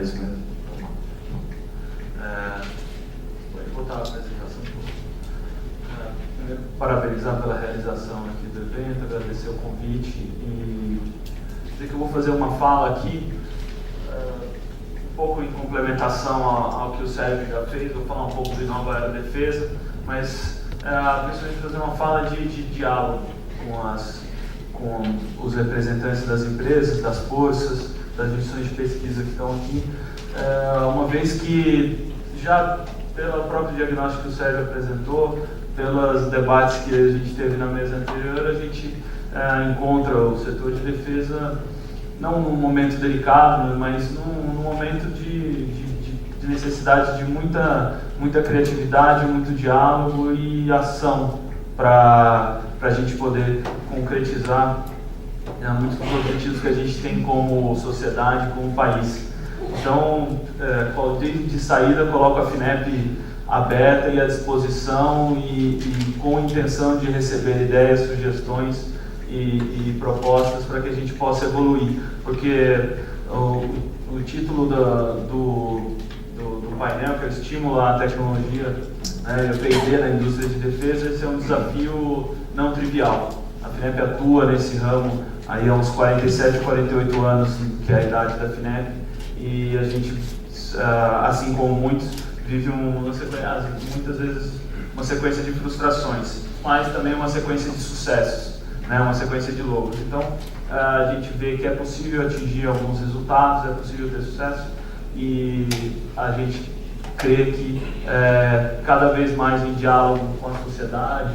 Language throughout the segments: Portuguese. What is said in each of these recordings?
isso mesmo. Pode botar a apresentação. Primeiro, parabenizar pela realização aqui do evento, agradecer o convite e dizer que eu vou fazer uma fala aqui, um pouco em complementação ao que o Sérgio já fez. Vou falar um pouco de Nova Aerodefesa, mas principalmente fazer uma fala de diálogo com os representantes das empresas, das forças, das instituições de pesquisa que estão aqui, uma vez que já pelo próprio diagnóstico que o Sérgio apresentou, pelos debates que a gente teve na mesa anterior, a gente encontra o setor de defesa não num momento delicado, mas num momento de necessidade de muita criatividade, muito diálogo e ação para a gente poder concretizar muitos dos objetivos que a gente tem como sociedade, como país. Então, de saída, coloco a FINEP aberta e à disposição e com a intenção de receber ideias, sugestões e propostas para que a gente possa evoluir. Porque o título do painel, que é Estímulo à Tecnologia, e o P&D na indústria de defesa, esse é um desafio não trivial. A FINEP atua nesse ramo aí há uns 47, 48 anos, que é a idade da FINEP, e a gente, assim como muitos, vive muitas vezes uma sequência de frustrações, mas também uma sequência de sucessos, uma sequência de logros. Então, a gente vê que é possível atingir alguns resultados, é possível ter sucesso, e a gente crê que cada vez mais em diálogo com a sociedade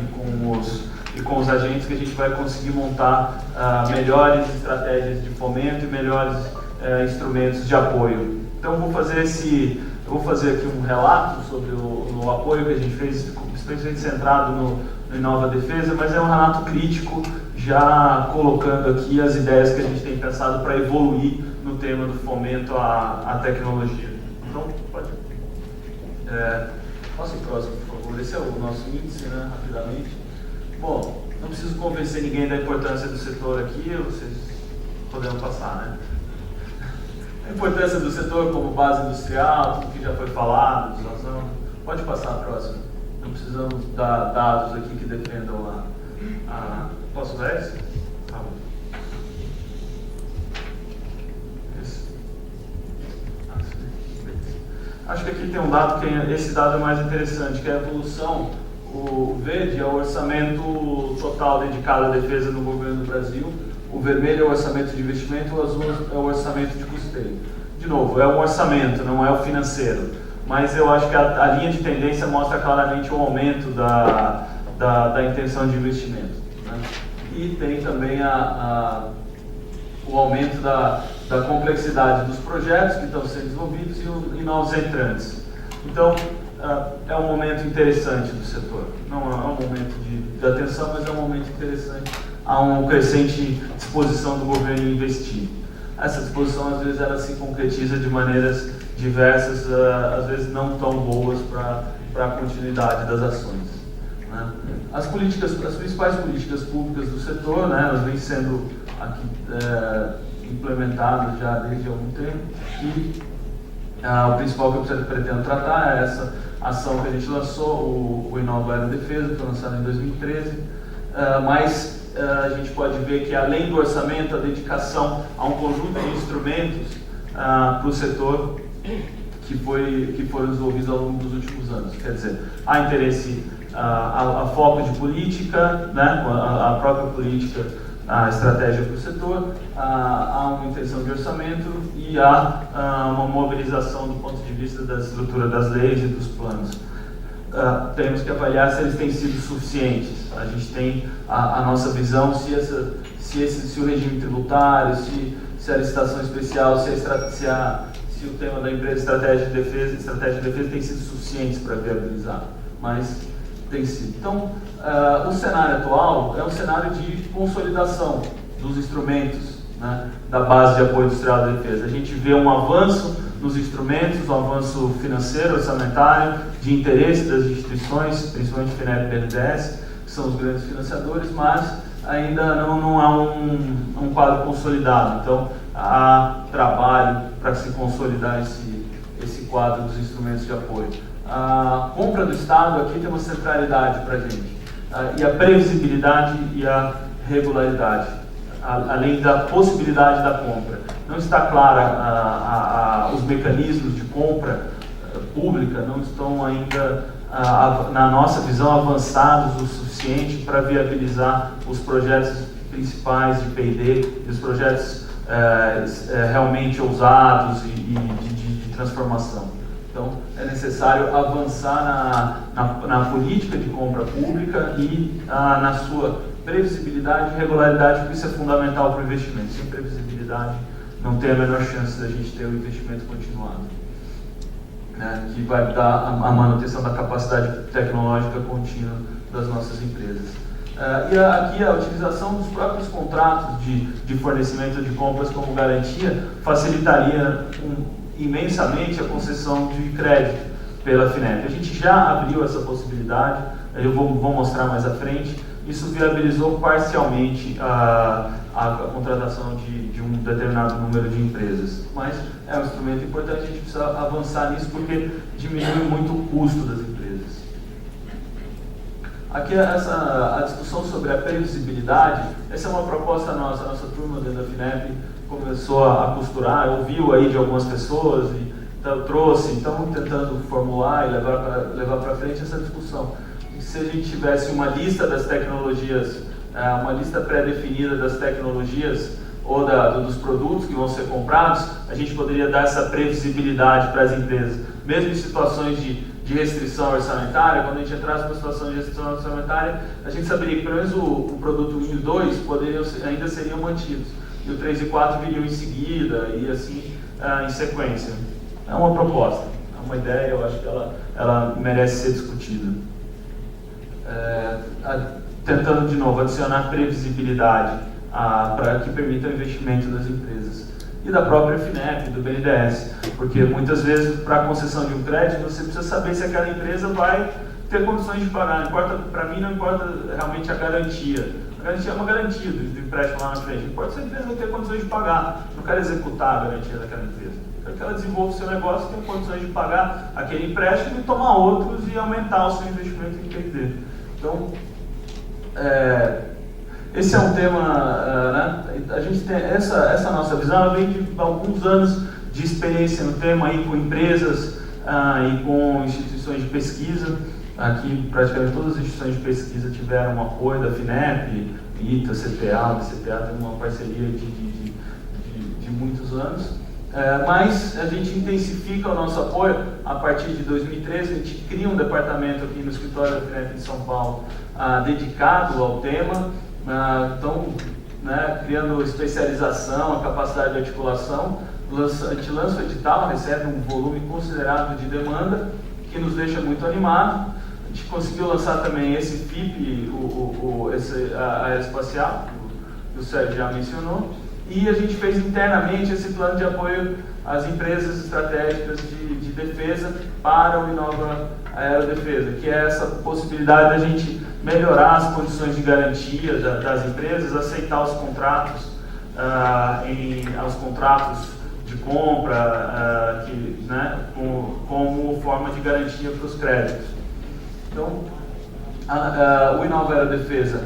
e com os agentes que a gente vai conseguir montar melhores estratégias de fomento e melhores instrumentos de apoio. Então eu vou fazer aqui um relato sobre o apoio que a gente fez, especialmente centrado no Inova Defesa, mas é um relato crítico, já colocando aqui as ideias que a gente tem pensado para evoluir no tema do fomento à tecnologia. Então, pode. Posso ir próximo, por favor? Esse é o nosso índice, rapidamente. Bom, não preciso convencer ninguém da importância do setor aqui, vocês podemos passar, A importância do setor como base industrial, tudo que já foi falado, razão. Pode passar a próxima. Não precisamos dar dados aqui que defendam Posso ver esse? Tá bom. Acho que aqui tem um dado, esse dado é mais interessante, que é a evolução. O verde é o orçamento total dedicado à defesa no governo do Brasil, o vermelho é o orçamento de investimento, o azul é o orçamento de custeio. De novo, é um orçamento, não é o financeiro, mas eu acho que a linha de tendência mostra claramente um aumento da intenção de investimento. E tem também o aumento da complexidade dos projetos que estão sendo desenvolvidos e novos entrantes. Então, é um momento interessante do setor. Não é um momento de atenção, mas é um momento interessante. Há uma crescente disposição do governo em investir. Essa disposição, às vezes, ela se concretiza de maneiras diversas, às vezes não tão boas para a continuidade das ações. As principais políticas públicas do setor, elas vêm sendo aqui implementadas já desde algum tempo, e o principal que eu pretendo tratar é essa ação que a gente lançou, o Inova Aerodefesa, que foi lançado em 2013, mas a gente pode ver que, além do orçamento, a dedicação a um conjunto de instrumentos para o setor que foram desenvolvidos ao longo dos últimos anos. Quer dizer, há interesse, a foco de política, a própria política, a estratégia para o setor, há uma intenção de orçamento e há uma mobilização do ponto de vista da estrutura das leis e dos planos. Temos que avaliar se eles têm sido suficientes. A gente tem a nossa visão se o regime tributário, se a licitação especial, se o tema da empresa estratégia de defesa tem sido suficientes para viabilizar, mas tem sido. Então, o cenário atual é um cenário de consolidação dos instrumentos, da base de apoio industrial da defesa. A gente vê um avanço nos instrumentos, um avanço financeiro, orçamentário, de interesse das instituições, principalmente FINEP e BNDES, que são os grandes financiadores, mas ainda não há um quadro consolidado. Então, há trabalho para se consolidar esse quadro dos instrumentos de apoio. A compra do Estado aqui tem uma centralidade para a gente, e a previsibilidade e a regularidade, além da possibilidade da compra. Não está clara os mecanismos de compra pública, não estão ainda, na nossa visão, avançados o suficiente para viabilizar os projetos principais de P&D, os projetos realmente ousados e de transformação. Então, é necessário avançar na política de compra pública e na sua previsibilidade e regularidade, porque isso é fundamental para o investimento. Sem previsibilidade, não tem a menor chance da gente ter um investimento continuado, né, que vai dar a manutenção da capacidade tecnológica contínua das nossas empresas. E aqui a utilização dos próprios contratos de fornecimento de compras como garantia facilitaria imensamente a concessão de crédito pela FINEP. A gente já abriu essa possibilidade, eu vou mostrar mais à frente. Isso viabilizou parcialmente a contratação de um determinado número de empresas, mas é um instrumento importante, a gente precisa avançar nisso porque diminui muito o custo das empresas. Aqui a discussão sobre a previsibilidade, essa é uma proposta nossa, a nossa turma dentro da FINEP começou a costurar, ouviu aí de algumas pessoas e então, trouxe, estamos tentando formular e levar para frente essa discussão. Se a gente tivesse uma lista das tecnologias, uma lista pré-definida das tecnologias ou dos produtos que vão ser comprados, a gente poderia dar essa previsibilidade para as empresas. Mesmo em situações de restrição orçamentária, quando a gente entrasse numa situação de restrição orçamentária, a gente saberia que pelo menos o produto 1 e 2 ainda seriam mantidos. E o 3 e 4 viriam em seguida e assim em sequência. É uma proposta, é uma ideia, eu acho que ela merece ser discutida. Tentando de novo adicionar previsibilidade para que permita o investimento das empresas e da própria FINEP, do BNDES, porque muitas vezes para a concessão de um crédito você precisa saber se aquela empresa vai ter condições de pagar. Para mim não importa realmente a garantia. A garantia é uma garantia do empréstimo lá na frente. Não importa se a empresa vai ter condições de pagar. Não quero executar a garantia daquela empresa. Quero que ela desenvolva o seu negócio, tenha condições de pagar aquele empréstimo e tomar outros e aumentar o seu investimento em P&D. Então, esse é um tema, né? A gente tem essa nossa visão, ela vem de alguns anos de experiência no tema aí com empresas e com instituições de pesquisa. Aqui praticamente todas as instituições de pesquisa tiveram apoio da FINEP, ITA, CPA, o CPA tem uma parceria de muitos anos. Mas a gente intensifica o nosso apoio a partir de 2013, a gente cria um departamento aqui no escritório da FINEP em São Paulo dedicado ao tema, então, né, criando especialização, a capacidade de articulação, a gente lança o edital, recebe um volume considerável de demanda, que nos deixa muito animado. A gente conseguiu lançar também esse FIP, a aeroespacial, que o Sérgio já mencionou, e a gente fez internamente esse plano de apoio às empresas estratégicas de defesa para o Inova Aerodefesa, que é essa possibilidade da gente melhorar as condições de garantia das empresas, aceitar os contratos, os contratos de compra né, como forma de garantia para os créditos. Então, o Inova Aerodefesa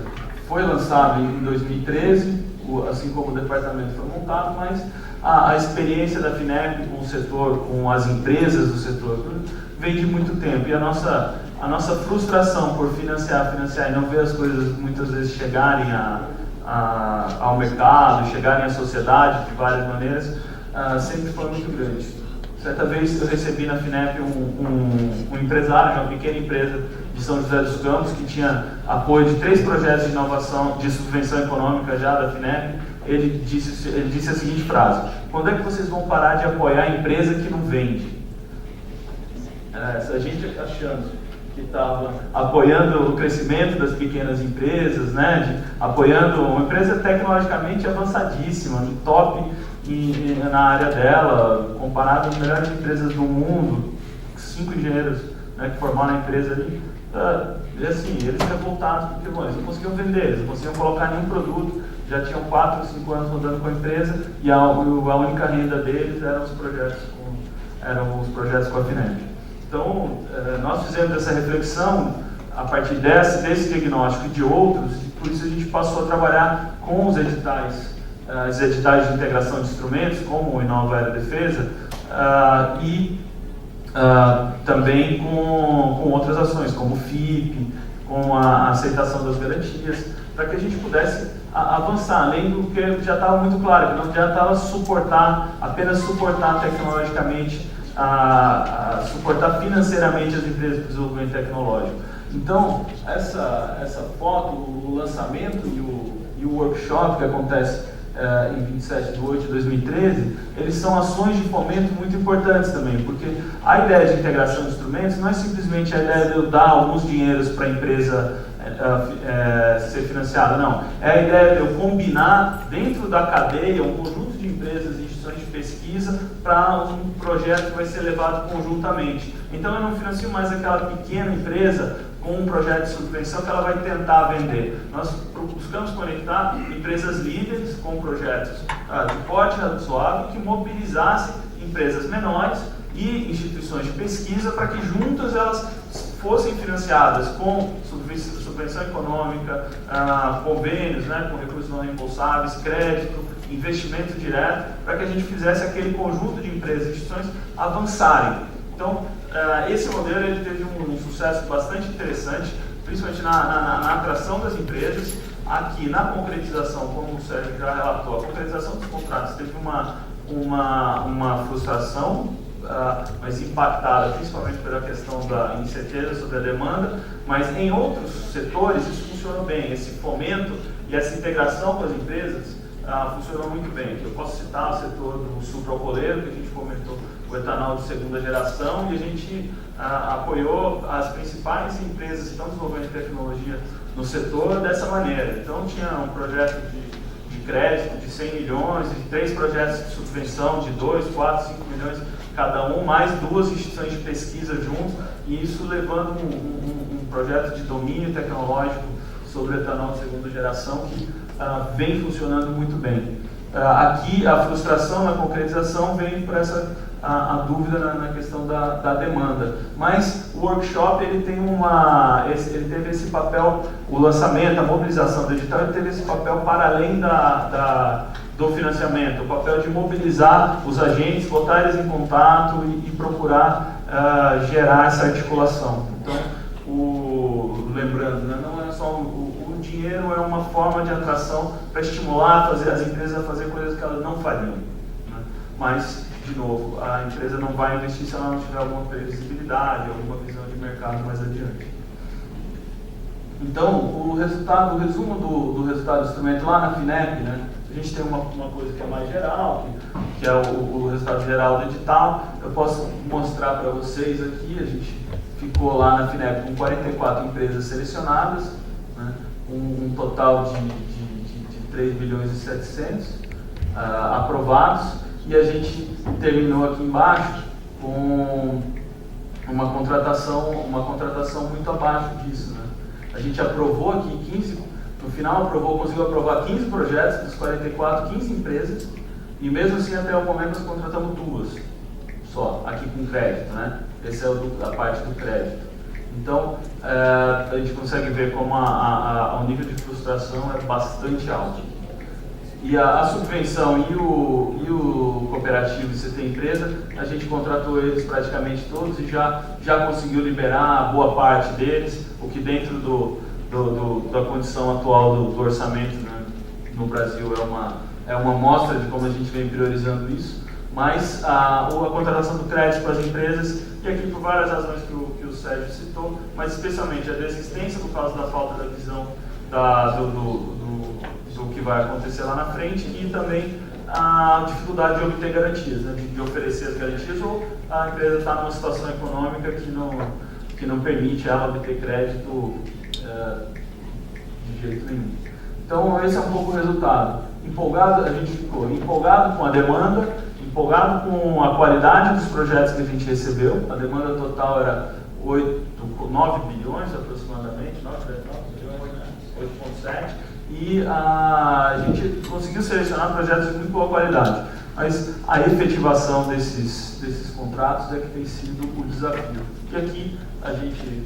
foi lançado em 2013, assim como o departamento foi montado, mas a experiência da FINEP com o setor, com as empresas do setor, vem de muito tempo. E a nossa frustração por financiar e não ver as coisas muitas vezes chegarem ao mercado, chegarem à sociedade de várias maneiras, sempre foi muito grande. Certa vez eu recebi na FINEP um empresário de uma pequena empresa de São José dos Campos que tinha apoio de 3 projetos de inovação, de subvenção econômica já da FINEP. Ele disse a seguinte frase: quando é que vocês vão parar de apoiar a empresa que não vende? A gente achando que estava apoiando o crescimento das pequenas empresas, né, apoiando uma empresa tecnologicamente avançadíssima, no top na área dela, comparado às melhores empresas do mundo, 5 engenheiros, né, que formaram a empresa ali, e assim, eles revoltados porque eles não conseguiam vender, eles não conseguiam colocar nenhum produto, já tinham 4 ou 5 anos rodando com a empresa e a única renda deles eram os projetos com a FINEP. Então, nós fizemos essa reflexão a partir desse diagnóstico e de outros, e por isso a gente passou a trabalhar com os editais de integração de instrumentos, como o Inova Aerodefesa, e também com outras ações, como o FIP, com a aceitação das garantias, para que a gente pudesse avançar, além do que já estava muito claro, que não adiantava apenas suportar tecnologicamente, suportar financeiramente as empresas de desenvolvimento tecnológico. Então, essa foto, o lançamento e o workshop que acontece em 27 de 8 de 2013, eles são ações de fomento muito importantes também, porque a ideia de integração de instrumentos não é simplesmente a ideia de eu dar alguns dinheiros para a empresa ser financiada, não. É a ideia de eu combinar dentro da cadeia um conjunto de empresas e instituições de pesquisa para um projeto que vai ser levado conjuntamente. Então eu não financio mais aquela pequena empresa com um projeto de subvenção que ela vai tentar vender. Nós buscamos conectar empresas líderes com projetos de porte razoável que mobilizassem empresas menores e instituições de pesquisa para que juntas elas fossem financiadas com subvenção econômica, convênios, com recursos não reembolsáveis, crédito, investimento direto, para que a gente fizesse aquele conjunto de empresas e instituições avançarem. Então, esse modelo ele teve um sucesso bastante interessante, principalmente na atração das empresas. Aqui, na concretização, como o Sérgio já relatou, a concretização dos contratos teve uma frustração, mas impactada principalmente pela questão da incerteza sobre a demanda, mas em outros setores isso funcionou bem. Esse fomento e essa integração com as empresas funcionou muito bem. Eu posso citar o setor do sucroalcooleiro, que a gente comentou, o etanol de segunda geração, e a gente apoiou as principais empresas que estão desenvolvendo tecnologia no setor dessa maneira. Então tinha um projeto de crédito de 100 milhões e 3 projetos de subvenção de 2, 4, 5 milhões cada um, mais 2 instituições de pesquisa juntos, e isso levando um projeto de domínio tecnológico sobre etanol de segunda geração que vem funcionando muito bem. Aqui a frustração na concretização vem por a dúvida na questão da demanda, mas o workshop ele teve esse papel, o lançamento, a mobilização digital, ele teve esse papel para além do financiamento, o papel de mobilizar os agentes, botar eles em contato e procurar gerar essa articulação. Então, lembrando, não é só o dinheiro, é uma forma de atração para estimular as empresas a fazer coisas que elas não fariam, mas de novo, a empresa não vai investir se ela não tiver alguma previsibilidade, alguma visão de mercado mais adiante. Então, o resumo do resultado do instrumento lá na FINEP, a gente tem uma coisa que é mais geral, que é o resultado geral do edital. Eu posso mostrar para vocês aqui, a gente ficou lá na FINEP com 44 empresas selecionadas, um total de 3 bilhões e 700 aprovados. E a gente terminou aqui embaixo com uma contratação muito abaixo disso. A gente aprovou aqui 15, no final conseguiu aprovar 15 projetos dos 44, 15 empresas, e mesmo assim até o momento nós contratamos 2 só, aqui com crédito, Essa é a parte do crédito. Então, a gente consegue ver como o nível de frustração é bastante alto. E a subvenção e o cooperativo e CT Empresa, a gente contratou eles praticamente todos e já conseguiu liberar boa parte deles, o que dentro da condição atual do orçamento no Brasil é uma amostra de como a gente vem priorizando isso. Mas a contratação do crédito para as empresas, e aqui por várias razões que o Sérgio citou, mas especialmente a desistência por causa da falta da visão do que vai acontecer lá na frente, e também a dificuldade de obter garantias, de oferecer as garantias, ou a empresa está numa situação econômica que não permite ela obter crédito de jeito nenhum. Então esse é um pouco o resultado. A gente ficou empolgado com a demanda, empolgado com a qualidade dos projetos que a gente recebeu. A demanda total era 9 bilhões aproximadamente, 8,7, e a gente conseguiu selecionar projetos de muito boa qualidade. Mas a efetivação desses contratos é que tem sido o desafio. E aqui a gente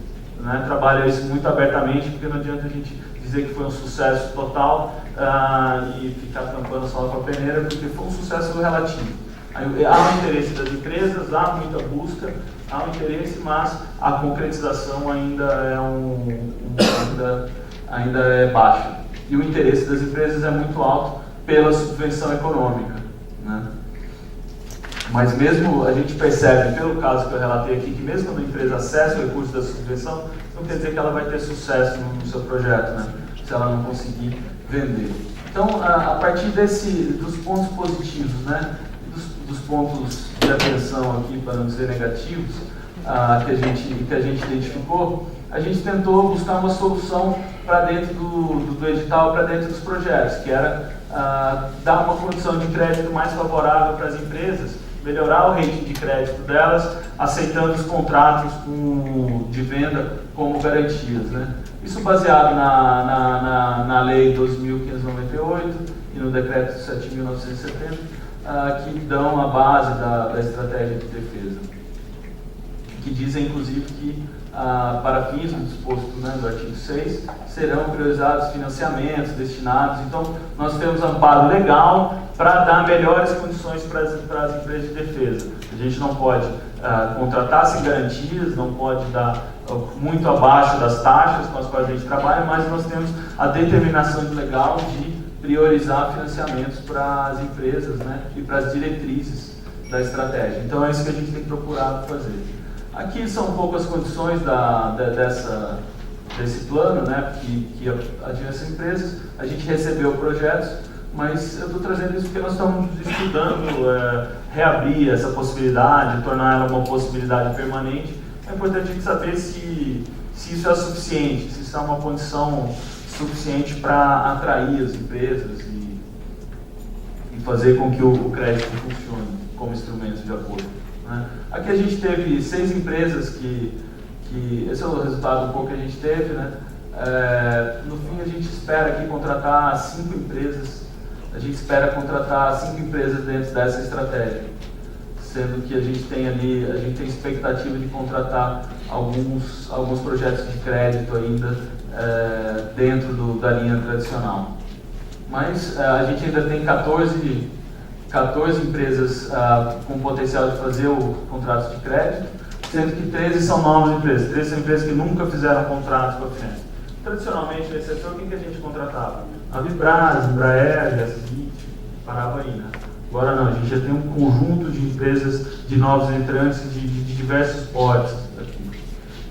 trabalha isso muito abertamente, porque não adianta a gente dizer que foi um sucesso total e ficar tampando só com a peneira, porque foi um sucesso relativo. Há um interesse das empresas, há muita busca, há um interesse, mas a concretização ainda é baixa. E o interesse das empresas é muito alto pela subvenção econômica, né? Mas mesmo a gente percebe, pelo caso que eu relatei aqui, que mesmo quando a empresa acessa o recurso da subvenção, não quer dizer que ela vai ter sucesso no seu projeto, né? Se ela não conseguir vender. Então, a partir dos pontos positivos, né? Dos pontos de atenção aqui, para não dizer negativos, que a gente identificou, a gente tentou buscar uma solução para dentro do edital, para dentro dos projetos, que era dar uma condição de crédito mais favorável para as empresas, melhorar o rating de crédito delas, aceitando os contratos de venda como garantias, né? Isso baseado na Lei 12.598 e no Decreto 7.970, que dão a base da estratégia de defesa, que dizem, inclusive, que para fins do disposto, do artigo 6, serão priorizados financiamentos destinados. Então, nós temos amparo legal para dar melhores condições para as empresas de defesa. A gente não pode contratar sem garantias, não pode dar muito abaixo das taxas com as quais a gente trabalha, mas nós temos a determinação legal de priorizar financiamentos para as empresas, né, e para as diretrizes da estratégia. Então, é isso que a gente tem procurado fazer. Aqui são um pouco as condições desse plano, né, que atinge essas empresas. A gente recebeu projetos, mas eu estou trazendo isso porque nós estamos estudando reabrir essa possibilidade, tornar ela uma possibilidade permanente. É importante a gente saber se isso é suficiente, se isso é uma condição suficiente para atrair as empresas e fazer com que o crédito funcione como instrumento de apoio, né? Aqui a gente teve 6 empresas que esse é o resultado um pouco que a gente teve, né? No fim a gente espera aqui contratar 5 empresas, a gente espera contratar 5 empresas dentro dessa estratégia, sendo que a gente tem expectativa de contratar alguns projetos de crédito ainda dentro da linha tradicional. Mas a gente ainda tem 14 empresas com potencial de fazer o contrato de crédito, sendo que 13 são novas empresas. 13 são empresas que nunca fizeram contratos com a FINEP. Tradicionalmente, nesse setor, quem que a gente contratava? A Vibras, Embraer, Gaslit, parava aí, né? Agora não, a gente já tem um conjunto de empresas, de novos entrantes de diversos portes aqui.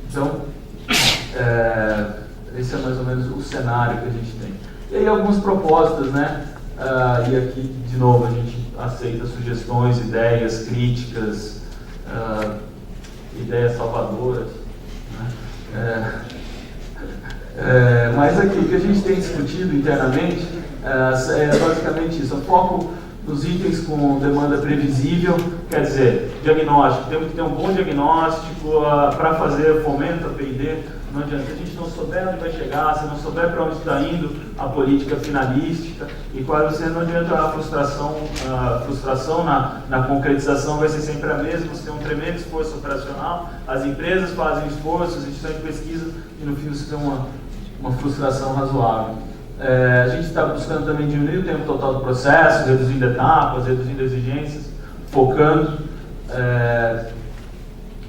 Então, esse é mais ou menos o cenário que a gente tem. E aí algumas propostas, né? E aqui, de novo, a gente aceita sugestões, ideias, críticas, ideias salvadoras, né? Mas aqui, o que a gente tem discutido internamente é basicamente isso, o foco nos itens com demanda previsível, quer dizer, diagnóstico, temos que ter um bom diagnóstico para fazer fomento, a P&D. Não adianta, se a gente não souber onde vai chegar, se não souber para onde está indo a política finalística, e quase você não adianta a frustração na concretização vai ser sempre a mesma, você tem um tremendo esforço operacional, as empresas fazem esforço, as instituições de pesquisa, e no fim você tem uma frustração razoável. A gente está buscando também diminuir o tempo total do processo, reduzindo etapas, reduzindo exigências, focando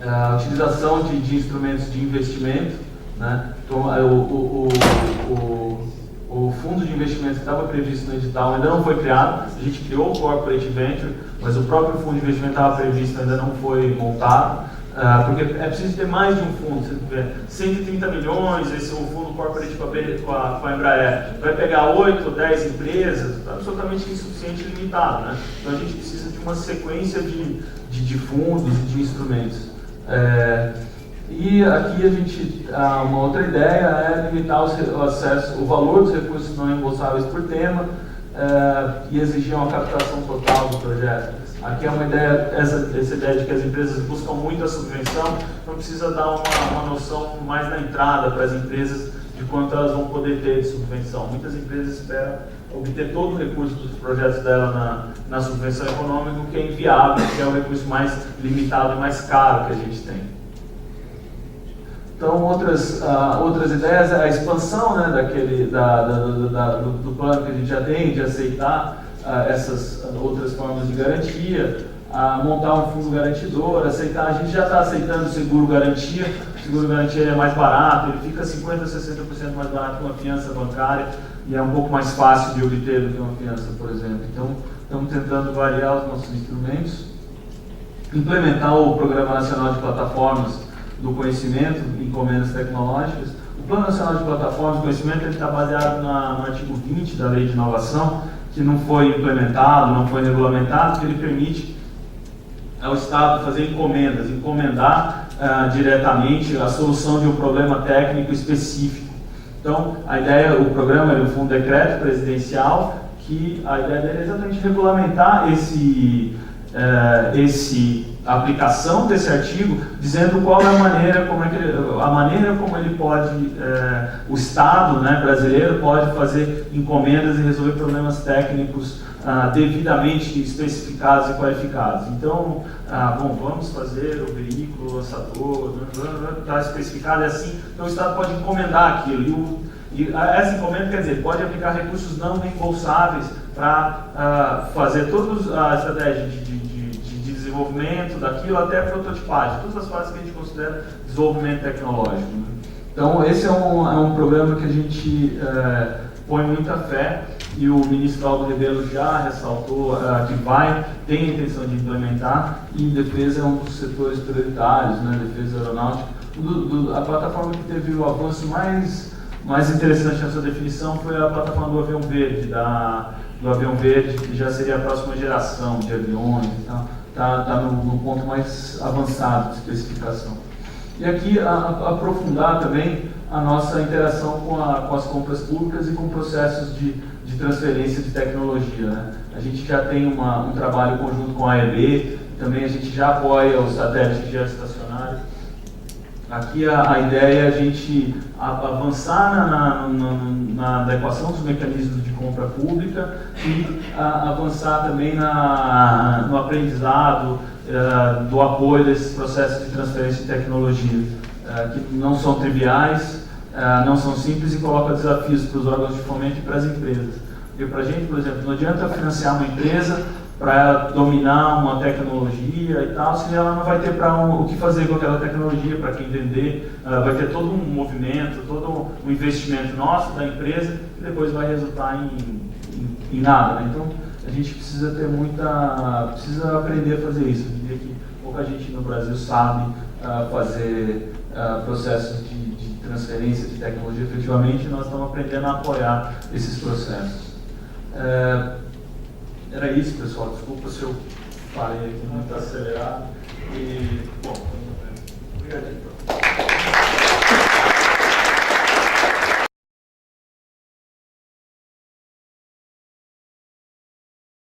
a utilização de instrumentos de investimento, né? Então, o fundo de investimento que estava previsto no edital ainda não foi criado. A gente criou o Corporate Venture, mas o próprio fundo de investimento estava previsto, ainda não foi montado, porque é preciso ter mais de um fundo. Você tiver 130 milhões, esse é o fundo Corporate com a Embraer, vai pegar 8 ou 10 empresas, absolutamente insuficiente e limitado, né? Então a gente precisa de uma sequência de fundos e de instrumentos. E aqui a gente, uma outra ideia é limitar o valor dos recursos não reembolsáveis por tema e exigir uma captação total do projeto. Aqui é uma ideia, essa ideia de que as empresas buscam muito a subvenção, não precisa dar uma noção mais na entrada para as empresas de quanto elas vão poder ter de subvenção. Muitas empresas esperam obter todo o recurso dos projetos dela na subvenção econômica, o que é inviável, que é o recurso mais limitado e mais caro que a gente tem. Então, outras ideias, a expansão, né, do plano que a gente já tem, de aceitar essas outras formas de garantia, montar um fundo garantidor, aceitar, a gente já está aceitando o seguro-garantia. O seguro-garantia é mais barato, ele fica 50% a 60% mais barato que uma fiança bancária e é um pouco mais fácil de obter do que uma fiança, por exemplo. Então, estamos tentando variar os nossos instrumentos, implementar o Programa Nacional de Plataformas do Conhecimento, encomendas tecnológicas. O Plano Nacional de Plataformas do Conhecimento está baseado no artigo 20 da Lei de Inovação, que não foi implementado, não foi regulamentado, que ele permite ao Estado fazer encomendas, encomendar diretamente a solução de um problema técnico específico. Então, a ideia, o programa, ele foi um decreto presidencial, que a ideia dele é exatamente regulamentar a aplicação desse artigo, dizendo qual é a maneira como ele pode, o Estado, né, brasileiro pode fazer encomendas e resolver problemas técnicos devidamente especificados e qualificados. Então, vamos fazer o veículo, o lançador, está especificado assim, então o Estado pode encomendar aquilo. E essa encomenda, quer dizer, pode aplicar recursos não reembolsáveis para fazer toda a estratégia de desenvolvimento daquilo até a prototipagem, todas as fases que a gente considera desenvolvimento tecnológico. Né? Então, esse é um programa que a gente põe muita fé, e o ministro Valdo Rebelo já ressaltou que tem a intenção de implementar, e defesa é um dos setores prioritários, né? Defesa aeronáutica. A plataforma que teve o avanço mais interessante na sua definição foi a plataforma do avião verde, do avião verde, que já seria a próxima geração de aviões e tal. Está no ponto mais avançado de especificação. E aqui aprofundar também a nossa interação com as compras públicas e com processos de transferência de tecnologia. Né? A gente já tem um trabalho conjunto com a AEB, também a gente já apoia o satélite geoestacionário. Aqui a ideia é a gente avançar na adequação dos mecanismos de compra pública e avançar também no aprendizado do apoio desses processos de transferência de tecnologia, que não são triviais, não são simples e colocam desafios para os órgãos de fomento e para as empresas. Porque para a gente, por exemplo, não adianta financiar uma empresa para ela dominar uma tecnologia e tal, se ela não vai ter o que fazer com aquela tecnologia, para quem vender, vai ter todo um movimento, todo um investimento nosso, da empresa, que depois vai resultar em nada. Né? Então, a gente precisa precisa aprender a fazer isso. Eu diria que pouca gente no Brasil sabe fazer processos de transferência de tecnologia efetivamente, e nós estamos aprendendo a apoiar esses processos. Era isso, pessoal. Desculpa se eu falei aqui muito acelerado. E, bom, obrigado.